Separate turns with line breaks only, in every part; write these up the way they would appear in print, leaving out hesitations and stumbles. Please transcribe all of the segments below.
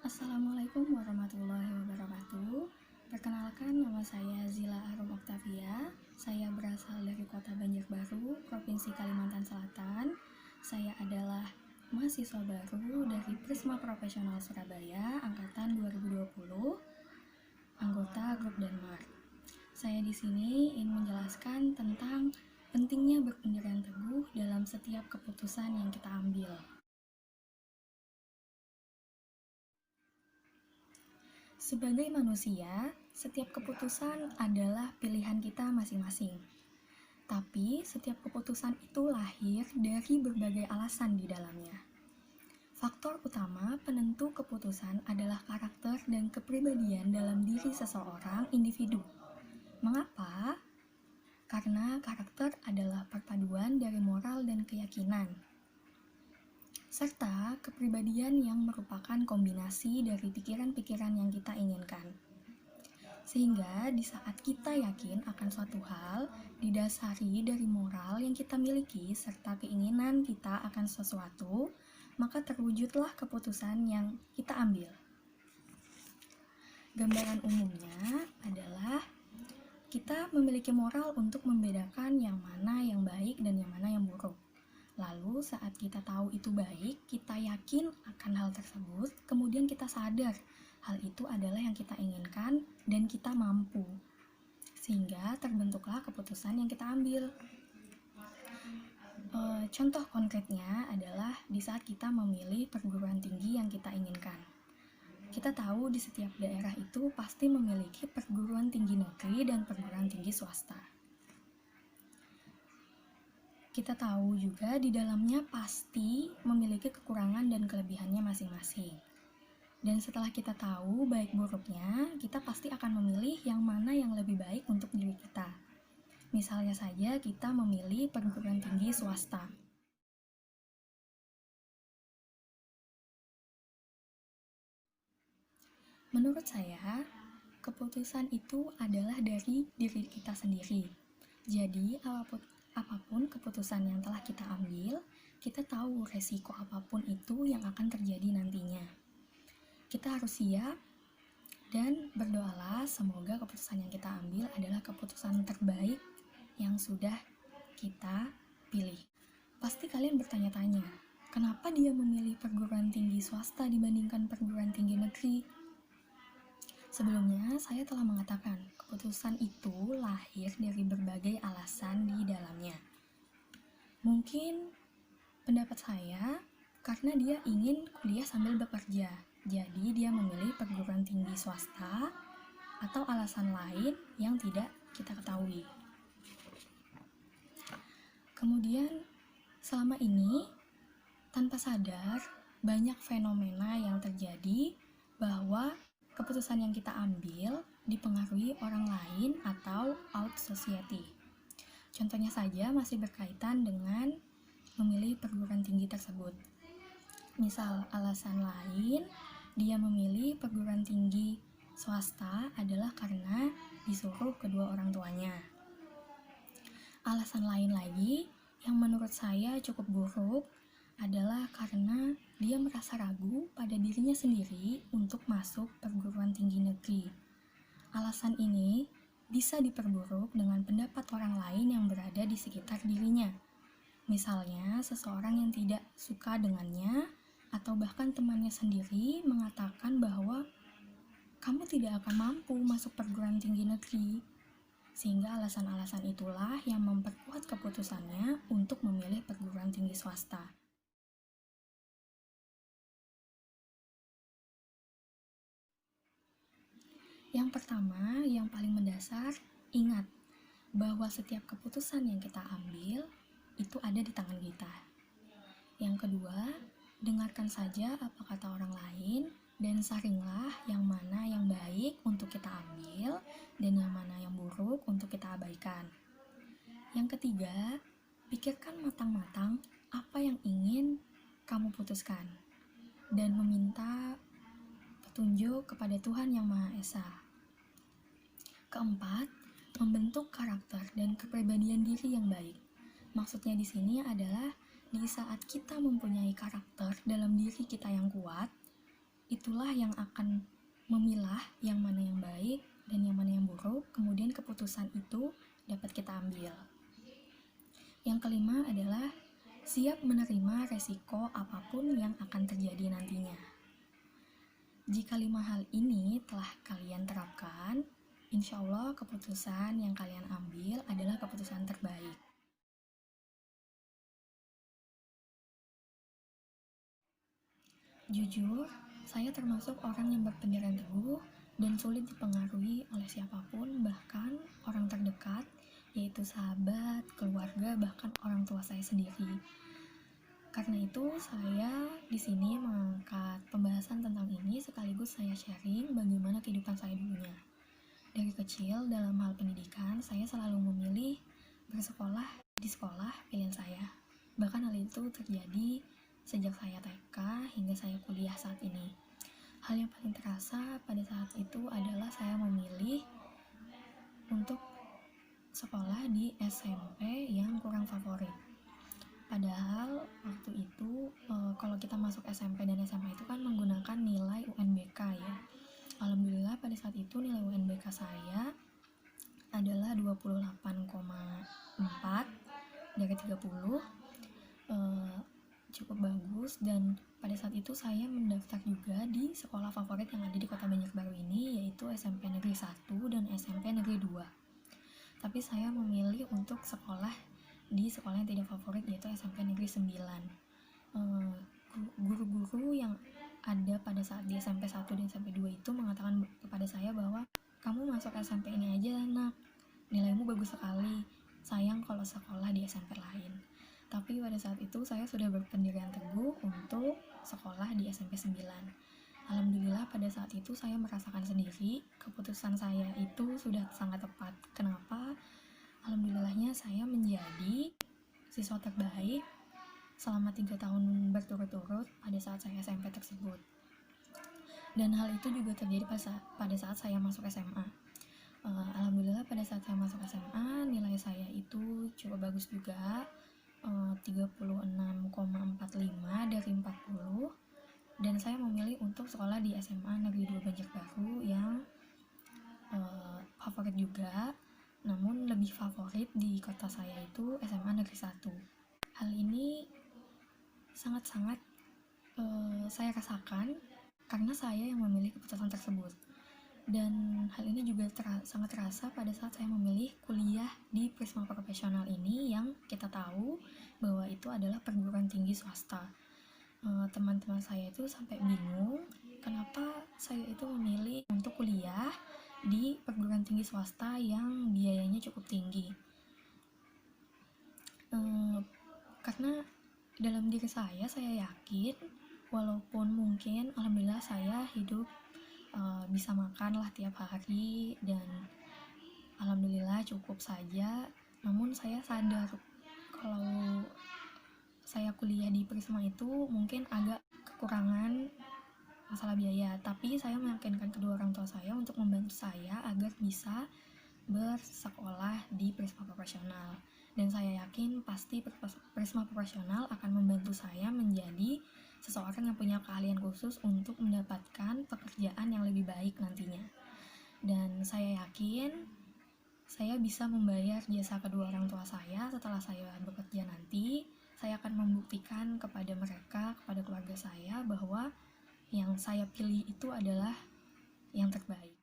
Assalamualaikum warahmatullahi wabarakatuh. Perkenalkan, nama saya Zila Arum Oktavia. Saya berasal dari Kota Banjarbaru, Provinsi Kalimantan Selatan. Saya adalah mahasiswa baru dari Prisma Profesional Surabaya angkatan 2020, anggota grup Denmark. Saya di sini ingin menjelaskan tentang pentingnya berpendirian teguh dalam setiap keputusan yang kita ambil. Sebagai manusia, setiap keputusan adalah pilihan kita masing-masing. Tapi, setiap keputusan itu lahir dari berbagai alasan di dalamnya. Faktor utama penentu keputusan adalah karakter dan kepribadian dalam diri seseorang individu. Mengapa? Karena karakter adalah perpaduan dari moral dan keyakinan, serta kepribadian yang merupakan kombinasi dari pikiran-pikiran yang kita inginkan. Sehingga di saat kita yakin akan suatu hal, didasari dari moral yang kita miliki serta keinginan kita akan sesuatu, maka terwujudlah keputusan yang kita ambil. Gambaran umumnya adalah kita memiliki moral untuk membedakan yang mana yang baik dan yang mana yang buruk. Lalu saat kita tahu itu baik, kita yakin akan hal tersebut, kemudian kita sadar hal itu adalah yang kita inginkan dan kita mampu. Sehingga terbentuklah keputusan yang kita ambil. Contoh konkretnya adalah di saat kita memilih perguruan tinggi yang kita inginkan. Kita tahu di setiap daerah itu pasti memiliki perguruan tinggi negeri dan perguruan tinggi swasta. Kita tahu juga di dalamnya pasti memiliki kekurangan dan kelebihannya masing-masing. Dan setelah kita tahu baik buruknya, kita pasti akan memilih yang mana yang lebih baik untuk diri kita. Misalnya saja kita memilih perguruan tinggi swasta. Menurut saya, keputusan itu adalah dari diri kita sendiri. Jadi, apapun keputusan yang telah kita ambil, kita tahu resiko apapun itu yang akan terjadi nantinya. Kita harus siap dan berdoalah semoga keputusan yang kita ambil adalah keputusan terbaik yang sudah kita pilih. Pasti kalian bertanya-tanya, kenapa dia memilih perguruan tinggi swasta dibandingkan perguruan tinggi negeri? Sebelumnya, saya telah mengatakan, keputusan itu lahir dari berbagai alasan di dalamnya. Mungkin pendapat saya, karena dia ingin kuliah sambil bekerja, jadi dia memilih perguruan tinggi swasta atau alasan lain yang tidak kita ketahui. Kemudian, selama ini, tanpa sadar, banyak fenomena yang terjadi bahwa keputusan yang kita ambil dipengaruhi orang lain atau out society. Contohnya saja masih berkaitan dengan memilih perguruan tinggi tersebut. Misal alasan lain, dia memilih perguruan tinggi swasta adalah karena disuruh kedua orang tuanya. Alasan lain lagi yang menurut saya cukup buruk adalah karena dia merasa ragu pada dirinya sendiri untuk masuk perguruan tinggi negeri. Alasan ini bisa diperburuk dengan pendapat orang lain yang berada di sekitar dirinya. Misalnya, seseorang yang tidak suka dengannya atau bahkan temannya sendiri mengatakan bahwa kamu tidak akan mampu masuk perguruan tinggi negeri. Sehingga alasan-alasan itulah yang memperkuat keputusannya untuk memilih perguruan tinggi swasta. Yang pertama, yang paling mendasar, ingat bahwa setiap keputusan yang kita ambil itu ada di tangan kita. Yang kedua, dengarkan saja apa kata orang lain dan saringlah yang mana yang baik untuk kita ambil dan yang mana yang buruk untuk kita abaikan. Yang ketiga, pikirkan matang-matang apa yang ingin kamu putuskan dan meminta petunjuk kepada Tuhan Yang Maha Esa. Keempat, membentuk karakter dan kepribadian diri yang baik. Maksudnya di sini adalah di saat kita mempunyai karakter dalam diri kita yang kuat, itulah yang akan memilah yang mana yang baik dan yang mana yang buruk, kemudian keputusan itu dapat kita ambil. Yang kelima adalah siap menerima resiko apapun yang akan terjadi nantinya. Jika 5 hal ini telah kalian terapkan, insya Allah keputusan yang kalian ambil adalah keputusan terbaik. Jujur, saya termasuk orang yang berpendirian teguh dan sulit dipengaruhi oleh siapapun, bahkan orang terdekat, yaitu sahabat, keluarga, bahkan orang tua saya sendiri. Karena itu, saya di sini mengangkat pembahasan tentang ini sekaligus saya sharing bagaimana kehidupan saya dulunya. Dari kecil, dalam hal pendidikan, saya selalu memilih bersekolah di sekolah pilihan saya. Bahkan hal itu terjadi sejak saya TK hingga saya kuliah saat ini. Hal yang paling terasa pada saat itu adalah saya memilih untuk sekolah di SMP yang kurang favorit. Padahal waktu itu kalau kita masuk SMP dan SMA itu kan menggunakan nilai UNBK ya. Alhamdulillah pada saat itu nilai UNBK saya adalah 28,4 dari 30, cukup bagus. Dan pada saat itu saya mendaftar juga di sekolah favorit yang ada di Kota Banjarbaru ini, yaitu SMP Negeri 1 dan SMP Negeri 2. Tapi saya memilih untuk sekolah di sekolah yang tidak favorit, yaitu SMP Negeri 9. Guru-guru yang ada pada saat di SMP 1 dan SMP 2 itu mengatakan kepada saya bahwa kamu masuk SMP ini aja nak, nilaimu bagus sekali, sayang kalau sekolah di SMP lain. Tapi pada saat itu saya sudah berpendirian teguh untuk sekolah di SMP 9. Alhamdulillah pada saat itu saya merasakan sendiri keputusan saya itu sudah sangat tepat. Kenapa? Alhamdulillahnya saya menjadi siswa terbaik selama 3 tahun berturut-turut pada saat saya SMP tersebut. Dan hal itu juga terjadi pada saat saya masuk SMA. Alhamdulillah pada saat saya masuk SMA nilai saya itu cukup bagus juga, 36,45 dari 40. Dan saya memilih untuk sekolah di SMA Negeri 2 Banjarbaru yang favorit juga, namun lebih favorit di kota saya itu SMA Negeri 1. Hal ini sangat-sangat saya rasakan karena saya yang memilih keputusan tersebut. Dan hal ini juga sangat terasa pada saat saya memilih kuliah di Prisma Profesional ini, yang kita tahu bahwa itu adalah perguruan tinggi swasta. Teman-teman saya itu sampai bingung kenapa saya itu memilih untuk kuliah di perguruan tinggi swasta yang biayanya cukup tinggi. Karena dalam diri saya yakin walaupun mungkin alhamdulillah saya hidup bisa makan lah tiap hari dan alhamdulillah cukup saja, namun saya sadar kalau saya kuliah di Prisma itu mungkin agak kekurangan masalah biaya. Tapi saya meyakinkan kedua orang tua saya untuk membantu saya agar bisa bersekolah di Prisma Profesional. Dan saya yakin pasti Prisma Profesional akan membantu saya menjadi seseorang yang punya keahlian khusus untuk mendapatkan pekerjaan yang lebih baik nantinya. Dan saya yakin saya bisa membayar jasa kedua orang tua saya setelah saya bekerja nanti. Saya akan membuktikan kepada mereka, kepada keluarga saya, bahwa yang saya pilih itu adalah yang terbaik.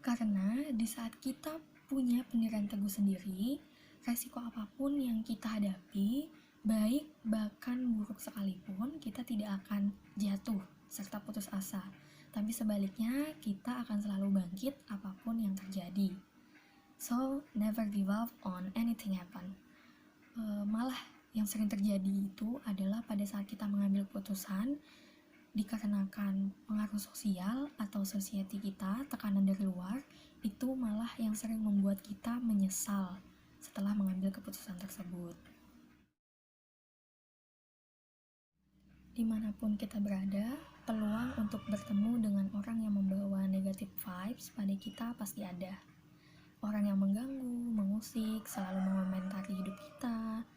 Karena di saat kita punya pendirian teguh sendiri, resiko apapun yang kita hadapi, baik bahkan buruk sekalipun, kita tidak akan jatuh serta putus asa. Tapi sebaliknya, kita akan selalu bangkit apapun yang terjadi. So, never give up on anything happen. Malah yang sering terjadi itu adalah pada saat kita mengambil keputusan dikarenakan pengaruh sosial atau society kita, tekanan dari luar, itu malah yang sering membuat kita menyesal setelah mengambil keputusan tersebut. Dimanapun kita berada, peluang untuk bertemu dengan orang yang membawa negative vibes pada kita pasti ada. Orang yang mengganggu, mengusik, selalu mengomentari hidup kita,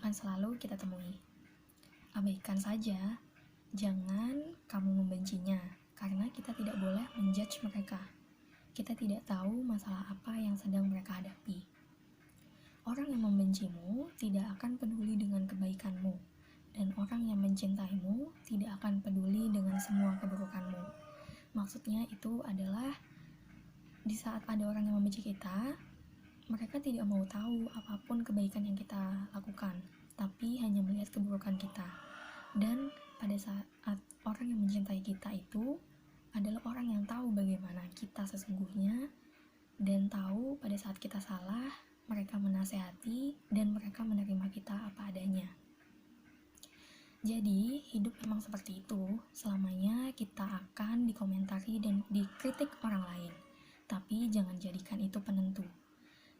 akan selalu kita temui. Abaikan saja, jangan kamu membencinya, karena kita tidak boleh menjudge mereka. Kita tidak tahu masalah apa yang sedang mereka hadapi. Orang yang membencimu tidak akan peduli dengan kebaikanmu, dan orang yang mencintaimu tidak akan peduli dengan semua keburukanmu. Maksudnya itu adalah di saat ada orang yang membenci kita, mereka tidak mau tahu apapun kebaikan yang kita lakukan, tapi hanya melihat keburukan kita. Dan pada saat orang yang mencintai kita itu adalah orang yang tahu bagaimana kita sesungguhnya, dan tahu pada saat kita salah, mereka menasehati dan mereka menerima kita apa adanya. Jadi, hidup memang seperti itu. Selamanya kita akan dikomentari dan dikritik orang lain. Tapi jangan jadikan itu penentu.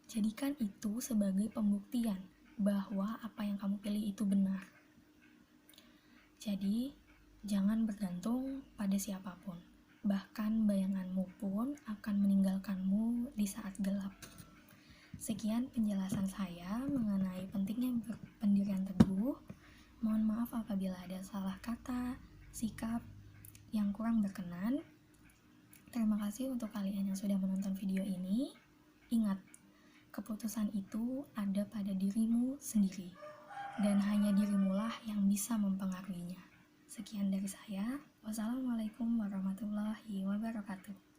Jadikan itu sebagai pembuktian bahwa apa yang kamu pilih itu benar. Jadi, jangan bergantung pada siapapun. Bahkan bayanganmu pun akan meninggalkanmu di saat gelap. Sekian penjelasan saya mengenai pentingnya berpendirian teguh. Mohon maaf apabila ada salah kata, sikap yang kurang berkenan. Terima kasih untuk kalian yang sudah menonton video ini. Ingat, keputusan itu ada pada dirimu sendiri, dan hanya dirimulah yang bisa mempengaruhinya. Sekian dari saya. Wassalamualaikum warahmatullahi wabarakatuh.